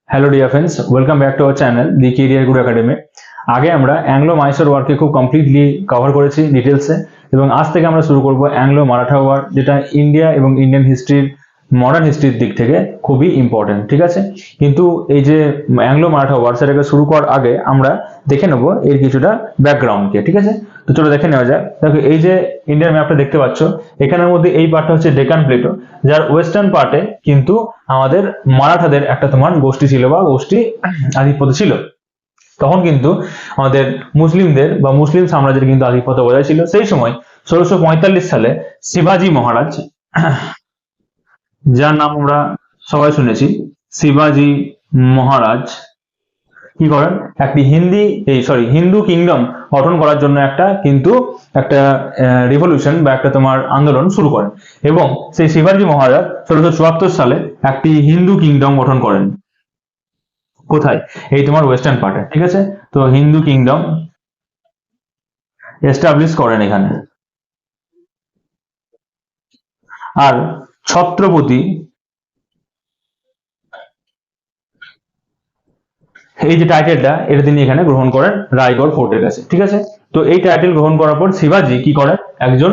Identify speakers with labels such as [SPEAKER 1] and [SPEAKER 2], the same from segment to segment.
[SPEAKER 1] Hello dear friends, welcome back to our channel the career Guru academy. আগে আমরা Anglo Mysore ওয়ারকে খুব completely cover করেছি ডিটেলসে, এবং আজ থেকে আমরা শুরু করব অ্যাংলো মারাঠা ওয়ার, যেটা ইন্ডিয়া এবং ইন্ডিয়ান হিস্ট্রির মডার্ন হিস্ট্রির দিক থেকে খুবই ইম্পর্টেন্ট। ঠিক আছে, কিন্তু এই যে অ্যাংলো মারাঠা ওয়ার, সেটাকে শুরু করার আগে আমরা দেখে নেবো এর কিছুটা ব্যাকগ্রাউন্ডকে। ঠিক আছে, তো চলো দেখে নেওয়া যায়। দেখো, এই যে ইন্ডিয়ান ম্যাপটা দেখতে পাচ্ছ, এখানের মধ্যে এই পার্টটা হচ্ছে ডেকান প্লেটো, যার ওয়েস্টার্ন পার্টে কিন্তু আমাদের মারাঠাদের একটা তোমার গোষ্ঠী ছিল বা গোষ্ঠী আধিপত্য ছিল। তখন কিন্তু আমাদের মুসলিমদের বা মুসলিম সাম্রাজ্যের কিন্তু আধিপত্য বজায় ছিল। সেই সময় 1645 সালে শিবাজি মহারাজ, যার নাম আমরা সবাই শুনেছি, শিবাজি মহারাজ কি করেন, একটি হিন্দু কিংডম গঠন করার জন্য একটা রিভলিউশন বা একটা তোমার আন্দোলন শুরু করেন, এবং সেই শিবাজি মহারাজ 1674 সালে একটি হিন্দু কিংডম গঠন করেন। কোথায়? এই তোমার ওয়েস্টার্ন পার্টে। ঠিক আছে, তো হিন্দু কিংডম এস্টাবলিশ করেন এখানে। আর ছত্রপতি, এই যে টাইটেলটা, এটা তিনি এখানে গ্রহণ করেন রায়গড় ফোর্টের কাছে। ঠিক আছে, তো এই টাইটেল গ্রহণ করার পর শিবাজি কি করেন, একজন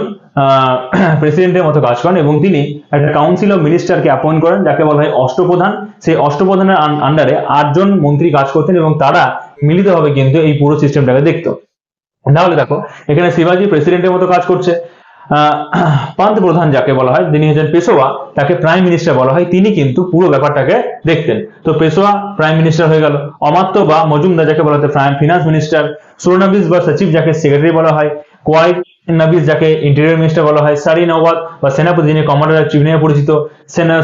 [SPEAKER 1] প্রেসিডেন্টের মতো কাজ করেন, এবং তিনি একটা কাউন্সিল অফ মিনিস্টারকে অ্যাপয়েন্ট করেন, যাকে বলা হয় অষ্টপ্রধান। সেই অষ্টপ্রধানের আন্ডারে 8 জন মন্ত্রী কাজ করতেন, এবং তারা মিলিতভাবে কিন্তু এই পুরো সিস্টেমটাকে দেখতো। তাহলে দেখো, এখানে শিবাজি প্রেসিডেন্টের মতো কাজ করছে। পান্ত প্রধান যাকে বলা হয়, তিনি হচ্ছেন পেশোয়া, তাকে প্রাইম মিনিস্টার বলা হয়, তিনি কিন্তু পুরো ব্যাপারটাকে দেখতেন। তো পেশোয়া প্রাইম মিনিস্টার হয়ে গেল। অমাত্য বা মজুমদার যাকে বলা হয় ফিনান্স মিনিস্টার। সুরনবিস বা সচিব যাকে সেক্রেটারি বলা হয়। কোয়াই নবিস যাকে ইন্টেরিয়র মিনিস্টার বলা হয়। সারি নওয়াব বা সেনাপতি, যিনি কমান্ডার চিফ নামে পরিচিত।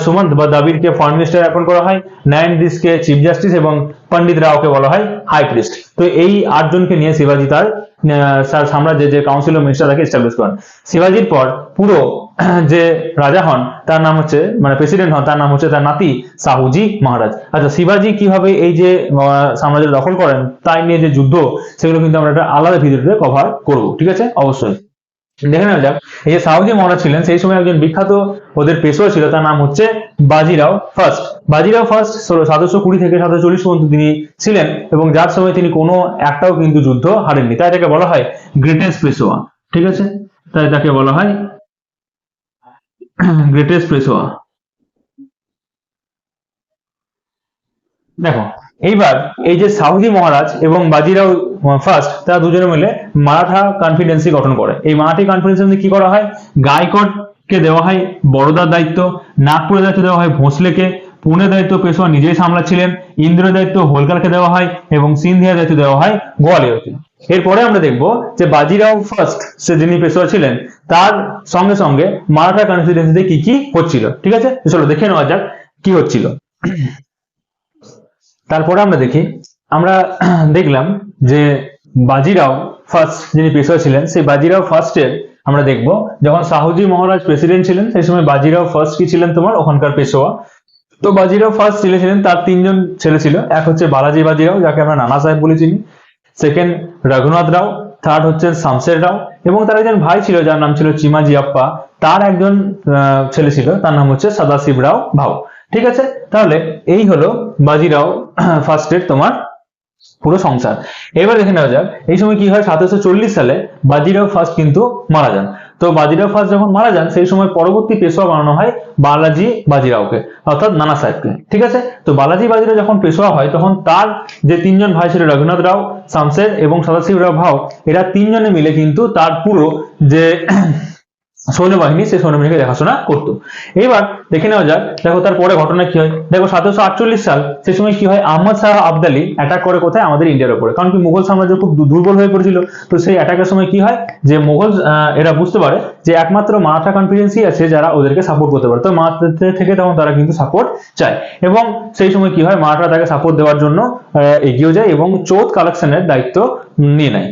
[SPEAKER 1] সুমন্ত বা দাবিরকে ফরেন মিনিস্টার অ্যাপয়েন্ট করা হয়। নারায়ণ-দিসকে চিফ জাস্টিস, এবং পণ্ডিত রাওকে বলা হয় হাই প্রিস্ট। তো এই 8 জনকে নিয়ে শিবাজি তার সাম্রাজ্যের যে কাউন্সিল অফ মিনিস্টার তাকে এস্টাবলিশ করেন। শিবাজির পর পুরো যে রাজা হন, তার নাম হচ্ছে, মানে প্রেসিডেন্ট হন, তার নাম হচ্ছে তার নাতি শাহুজি মহারাজ। আচ্ছা, শিবাজি কিভাবে এই যে সাম্রাজ্য দখল করেন, তাই নিয়ে যে যুদ্ধ, সেগুলো কিন্তু আমরা একটা আলাদা ভিডিওতে কভার করবো। ঠিক আছে, অবশ্যই দেখে নেওয়া যাক। এই যে শাহুজি মহারাজ ছিলেন, সেই সময় একজন বিখ্যাত ওদের পেশোয়া ছিল, তার নাম হচ্ছে বাজিরাও ফার্স্ট। বাজিরাও ফার্স্ট 1720 থেকে 1740 পর্যন্ত তিনি ছিলেন, এবং যার সময় তিনি কোনো একটাও কিন্তু যুদ্ধ হারেননি, তাই তাকে বলা হয় গ্রেটেস্ট পেশোয়া। ঠিক আছে, তাই তাকে বলা হয় গ্রেটেস্ট পেশোয়া। দেখো, এইবার এই যে শাহুজি মহারাজ এবং বাজিরাও ফার্স্ট, তারা দুজনে মিলে মারাঠা কনফিডেন্সি গঠন করে। এই মারাঠি কনফিডেন্সি কি করা হয়, গায়কোয়াড় কে দেওয়া হয় বড়দার দায়িত্ব, নাগপুরের দায়িত্ব দেওয়া হয় ভোঁসলেকে, পুনে দায়িত্ব পেশোয়া নিজেই সামলাচ্ছিলেন, ইন্দ্রের দায়িত্ব হোলকারকে দেওয়া হয়, এবং সিন্ধিয়ার দায়িত্ব দেওয়া হয় গোয়ালিয়রকে। এরপরে আমরা দেখবো যে বাজিরাও ফার্স্ট, সে যিনি পেশোয়া ছিলেন, তার সঙ্গে সঙ্গে মারাঠা কনফিডেন্সিতে কি কি হচ্ছিল। ঠিক আছে, চলো দেখে নেওয়া যাক কি হচ্ছিল। তারপরে আমরা দেখলাম যে বাজিরাও ফার্স্ট যিনি পেশোয়া ছিলেন, সেই বাজিরাও ফার্স্টের আমরা দেখব, যখন শাহুজি মহারাজ প্রেসিডেন্ট ছিলেন, সেই সময় বাজিরাও ফার্স্ট কি ছিলেন, তোমার ওখানকার পেশোয়া। তো বাজিরাও ফার্স্ট ছিলেন, তার 3 জন ছেলে ছিল। এক হচ্ছে বালাজি বাজিরাও, যাকে আমরা নানা সাহেব বলে চিনি। সেকেন্ড রঘুনাথ রাও। থার্ড হচ্ছে শামশের রাও, এবং তার একজন ভাই ছিল যার নাম ছিল চিমাজি আপ্পা। তার একজন ছেলে ছিল, তার নাম হচ্ছে সদাশিব রাও ভাউ। ঠিক আছে, তাহলে এই হলো বাজিরাও ফার্স্টের তোমার পুরো সংসার। এবার দেখে নেওয়া যাক এই সময় কি হয়। 1740 সালে বাজিরাও ফার্স্ট কিন্তু মারা যান। তো বাজিরাও ফার্স্ট যখন মারা যান, সেই সময় পরবর্তী পেশোয়া বানানো হয় বালাজি বাজিরাওকে, অর্থাৎ নানা সাহেবকে। ঠিক আছে, তো বালাজি বাজিরাও যখন পেশোয়া হয়, তখন তার যে 3 জন ভাই ছিল, রঘুনাথ রাও, শামশের এবং সদাশিব রাও ভাউ, এরা 3 জনে মিলে কিন্তু তার পুরো যে সৈন্যবাহিনী, সেই সৈন্যবাহিনীকে দেখাশোনা করতো। এবার দেখে নেওয়া যাক, দেখো তারপরে ঘটনা কি হয়। দেখো 1748 সাল, সেই সময় কি হয়, আহমদ শাহ আবদালি অ্যাটাক করে কোথায়, আমাদের ইন্ডিয়ার উপরে। কারণ কি, মুঘল সাম্রাজ্য খুব দুর্বল হয়ে পড়েছিল। তো সেই অ্যাটাকের সময় কি হয়, যে মুঘল এরা বুঝতে পারে যে একমাত্র মারাঠা কনফিডেন্সি আছে যারা ওদেরকে সাপোর্ট করতে পারে। তো মারাঠা থেকে তখন তারা কিন্তু সাপোর্ট চায়, এবং সেই সময় কি হয়, মারাঠা তাকে সাপোর্ট দেওয়ার জন্য এগিয়ে যায়, এবং চৌথ কালেকশনের দায়িত্ব নিয়ে নেয়।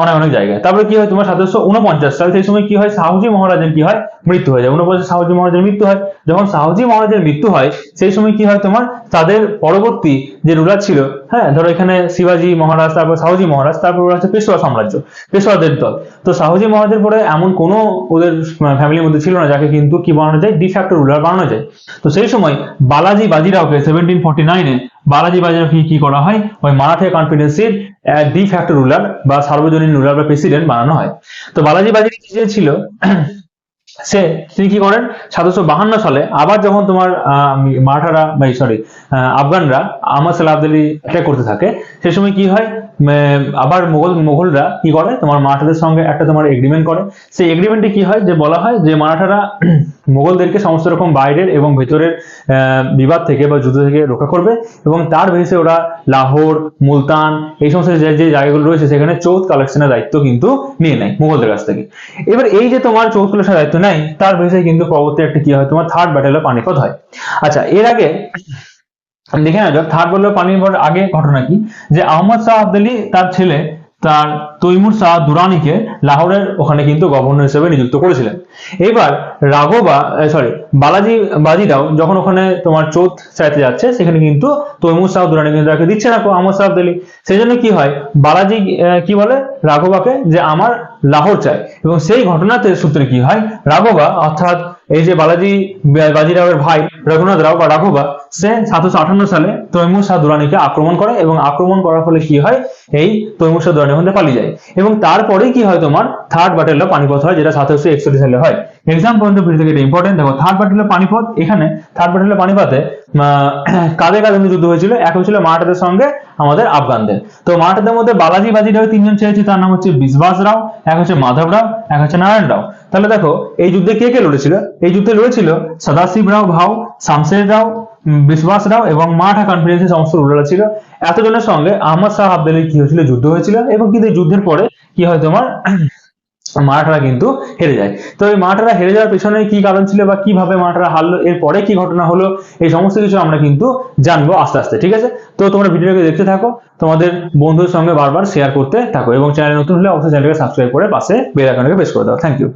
[SPEAKER 1] অনেক অনেক জায়গায়। তারপরে কি হয় তোমার 1749 সাল, সেই সময় কি হয় শাহুজি মহারাজের কি হয় মৃত্যু হয়ে যায়। 49 শাহুজি মহারাজের মৃত্যু হয়। যখন শাহুজি মহারাজের মৃত্যু হয় সেই সময় কি হয় তোমার তাদের পরবর্তী যে রুলার ছিল, হ্যাঁ ধরো এখানে শিবাজি মহারাজ, তারপর শাহুজি মহারাজ, তারপর ওরা হচ্ছে পেশোয়া সাম্রাজ্য, পেশোয়াদের দল। তো শাহুজি মহারাজের পরে এমন কোনো ওদের ফ্যামিলির মধ্যে ছিল না যাকে কিন্তু কি বানানো যায়, ডিফ্যাক্টো রুলার বানানো যায়। তো সেই সময় বালাজি বাজিরাওকে 1749-এ বালাজি বাজিরাওকে কি করা হয়, ওই মারাঠা কনফেডারেসির ডিফ্যাক্টো রুলার বা সার্বজনীন রুলার বা প্রেসিডেন্ট বানানো হয়। তো বালাজি বাজিরাও যে ছিল তিনি কি করেন 1752 সালে আবার যখন তোমার মারাঠারা সরি আফগানরা আহমদ সালাহ আবদালি অ্যাটাক করতে থাকে, সেই সময় কি হয় আবার মোগলরা কি করে তোমার মারাঠাদের সঙ্গে একটা তোমার এগ্রিমেন্ট করে। সেই এগ্রিমেন্টে কি হয় যে বলা হয় যে মারাঠারা মোগলদেরকে সমস্ত রকম বাইরের এবং ভেতরের বিবাদ থেকে বা যুদ্ধ থেকে রক্ষা করবে, এবং তার বেসে ওরা লাহোর, মুলতান এই সমস্ত যে জায়গাগুলো রয়েছে সেখানে চৌথ কালেকশনের দায়িত্ব কিন্তু নিয়ে নেয় মোগলদের কাছ থেকে। এবার এই যে তোমার চৌথ কালেকশনের দায়িত্ব নেয় তার বেসে কিন্তু পরবর্তী একটা কি হয় তোমার থার্ড ব্যাটেল অফ পানিপথ হয়। আচ্ছা, এর আগে দেখে না যাক থার্ড ব্যাটেল অফ পানিপথ আগে ঘটনা কি, যে আহমদ শাহ আবদালি তার ছেলে তার তৈমুর শাহ দুরানিকে লাহোরের ওখানে কিন্তু গভর্নর হিসেবে নিযুক্ত করেছিলেন। এবার বালাজি বাজিরাও যখন ওখানে তোমার চৌথ চাইতে যাচ্ছে, সেখানে কিন্তু তৈমুর শাহ দুরানি কিন্তু তাকে দিচ্ছে না আহমদ শাহ আবদালি। সেই জন্য কি হয় বালাজি কি বলে রাঘবাকে যে আমার লাহোর চাই, এবং সেই ঘটনাতে সূত্রে কি হয় রাঘবা অর্থাৎ এই যে বালাজি বাজিরাওয়ের ভাই রঘুনাথ রাও বা রাঘবা, সে 1758 সালে তৈমুর শাহ দুরানিকে আক্রমণ করে, এবং আক্রমণ করার ফলে কি হয় এই তৈমুর শাহ দুরানি মধ্যে পালিয়ে যায়। এবং তারপরে কি হয় তোমার থার্ড ব্যাটেল অফ পানিপথ হয়, যেটা 1761 সালে হয়। এক্সাম পর্যন্ত ভিডিও থেকে এটা ইম্পর্টেন্ট। দেখো থার্ড ব্যাটেল অফ পানিপথ, এখানে থার্ড ব্যাটেল অফ পানিপথে কাদের কাদের মধ্যে যুদ্ধ হয়েছিল, এক হয়েছিল মারাঠাদের সঙ্গে আমাদের আফগানদের। তো মারাঠাদের মধ্যে বালাজি বাজিরাও তিনজন চেয়েছে, তার নাম হচ্ছে বিশবাস রাও, এক হচ্ছে মাধব রাও, এক হচ্ছে নারায়ণ রাও। তাহলে দেখো এই যুদ্ধে কে কে লড়েছিল, এই যুদ্ধে লড়েছিল সদাশিব রাও ভাও, শামশের রাও, বিশবাস রাও এবং মারাঠা কনফারেন্সের সমস্ত রুলার ছিল। এতজনের সঙ্গে আহমদ শাহ আবদালির কি হয়েছিল যুদ্ধ হয়েছিল, এবং কিন্তু এই যুদ্ধের পরে কি হয় তোমার মারাঠারা কিন্তু হেরে যায়। তো এই মারাঠারা হেরে যাওয়ার পেছনে কি কারণ ছিল বা কিভাবে মারাঠারা হারলো, এরপরে কি ঘটনা হলো, এই সমস্ত কিছু আমরা কিন্তু জানবো আস্তে আস্তে। ঠিক আছে, তো তোমরা ভিডিওটাকে দেখতে থাকো, তোমাদের বন্ধুদের সঙ্গে বারবার শেয়ার করতে থাকো, এবং চ্যানেল নতুন হলে অবশ্যই চ্যানেলকে সাবস্ক্রাইব করে পাশে বেল আইকনটাকে প্রেস করে দাও। Thank you.